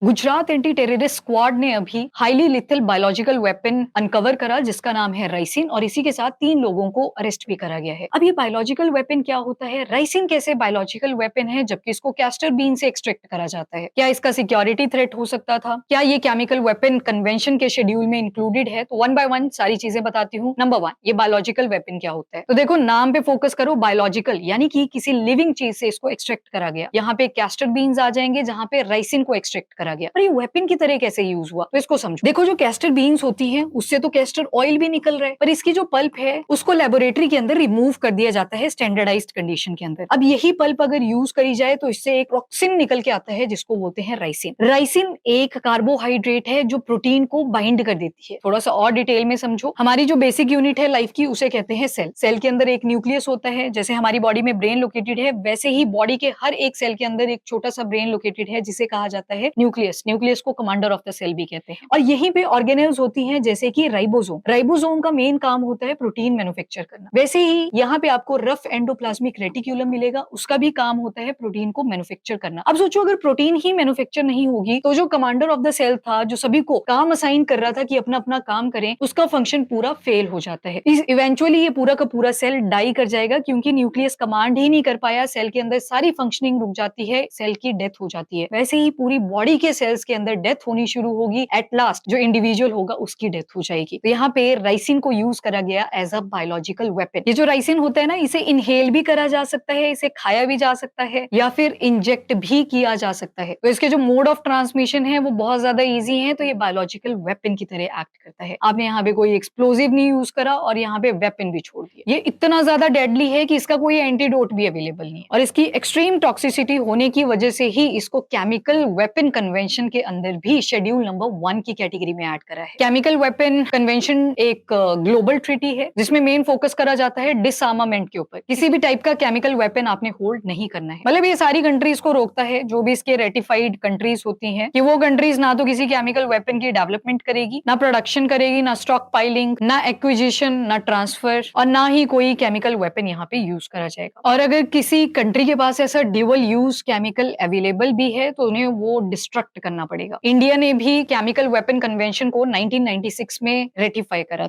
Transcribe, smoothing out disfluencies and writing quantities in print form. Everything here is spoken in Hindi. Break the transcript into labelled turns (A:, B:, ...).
A: गुजरात एंटी टेररिस्ट स्क्वाड ने अभी highly lethal biological weapon uncover करा जिसका नाम है राइसिन और इसी के साथ 3 लोगों को अरेस्ट भी करा गया है। अब ये बायोलॉजिकल वेपन क्या होता है? राइसिन कैसे बायोलॉजिकल वेपन है जबकि इसको कैस्टर बीन से एक्सट्रैक्ट करा जाता है? क्या इसका सिक्योरिटी थ्रेट हो सकता था? क्या ये केमिकल वेपन कन्वेंशन के शेड्यूल में इंक्लूडेड है? तो वन बाय वन सारी चीजें बताती हूँ। नंबर 1, ये बायोलॉजिकल वेपन क्या होता है? तो देखो, नाम पे फोकस करो, बायोलॉजिकल यानी कि किसी लिविंग चीज से इसको एक्सट्रैक्ट करा गया। यहाँ पे कैस्टर बीन्स आ जाएंगे जहाँ पे राइसिन को एक्सट्रैक्ट करा गया। और ये वेपन की तरह कैसे यूज हुआ, तो इसको समझो। देखो, जो कैस्टर बीन्स होती हैं उससे तो कैस्टर ऑयल भी निकल रहा है, पर इसकी जो पल्प है उसको लेबोरेटरी के अंदर रिमूव कर दिया जाता है स्टैंडर्डाइज्ड कंडीशन के अंदर। अब यही पल्प अगर यूज करी जाए तो इससे एक टॉक्सिन निकल के आता है जिसको बोलते हैं राइसिन। राइसिन एक कार्बोहाइड्रेट है जो प्रोटीन को बाइंड कर देती है। थोड़ा सा और डिटेल में समझो, हमारी जो बेसिक यूनिट है लाइफ की उसे कहते हैं सेल। सेल के अंदर एक न्यूक्लियस होता है, जैसे हमारी बॉडी में ब्रेन लोकेटेड है वैसे ही बॉडी के हर एक सेल के अंदर एक छोटा सा ब्रेन लोकेटेड है जिसे कहा जाता है न्यूक्लियस। न्यूक्लियस को कमांडर ऑफ द सेल भी कहते हैं। और यहीं पे ऑर्गेनेल्स होती हैं जैसे कि राइबोसोम। राइबोसोम का मेन काम होता है प्रोटीन मैन्युफैक्चर करना। वैसे ही यहाँ पे आपको रफ एंडोप्लाज्मिक रेटिक्यूलम मिलेगा, उसका भी काम होता है प्रोटीन को मैन्युफैक्चर करना। अब सोचो, अगर प्रोटीन ही मैन्युफैक्चर नहीं होगी तो जो कमांडर ऑफ द सेल था, जो सभी को काम असाइन कर रहा था कि अपना अपना काम करें, उसका फंक्शन पूरा फेल हो जाता है। इवेंचुअली ये पूरा का पूरा सेल डाई कर जाएगा क्योंकि न्यूक्लियस कमांड ही नहीं कर पाया, सेल के अंदर सारी फंक्शनिंग रुक जाती है, सेल की डेथ हो जाती है। वैसे ही पूरी बॉडी के सेल्स के अंदर डेथ होनी शुरू होगी, एट लास्ट जो इंडिविजुअल होगा उसकी डेथ हो जाएगी। तो यहाँ पे राइसिन को यूज करा गया एज अ बायोलॉजिकल वेपन। ये जो राइसिन होता है ना, इसे इनहेल भी करा जा सकता है, इसे खाया भी जा सकता है या फिर इंजेक्ट भी किया जा सकता है। तो इसके जो मोड ऑफ ट्रांसमिशन है वो बहुत ज्यादा इजी है, तो ये बायोलॉजिकल वेपन की तरह एक्ट करता है। आपने यहाँ पे कोई एक्सप्लोजिव नहीं यूज करा और यहाँ पे वेपन भी छोड़ दिया। ये इतना ज्यादा डेडली है कि इसका कोई एंटीडोट भी अवेलेबल नहीं है और इसकी एक्सट्रीम टॉक्सिसिटी होने की वजह से ही इसको केमिकल वेपन कन्वेंशन के अंदर भी शेड्यूल नंबर 1 की कैटेगरी में ऐड करा है। केमिकल वेपन कन्वेंशन एक ग्लोबल ट्रीटी है जिसमें मेन फोकस करा जाता है डिसआर्मामेंट के ऊपर। किसी भी टाइप का केमिकल वेपन आपने होल्ड नहीं करना है। मतलब ये सारी कंट्रीज को रोकता है, जो भी इसके रेटिफाइड कंट्रीज होती हैं, कि वो कंट्रीज ना तो किसी केमिकल वेपन की डेवलपमेंट करेगी, ना प्रोडक्शन करेगी, ना स्टॉक पाइलिंग, ना एक्विजिशन, ना ट्रांसफर और ना ही कोई केमिकल वेपन यहाँ पे यूज करा जाएगा। और अगर किसी कंट्री के पास ऐसा ड्यूअल यूज केमिकल अवेलेबल भी है तो उन्हें वो डिस्ट्रक्ट करना पड़ेगा। इंडिया ने भी केमिकल वेपन कन्वेंशन को 1996 में रेटिफाई करा।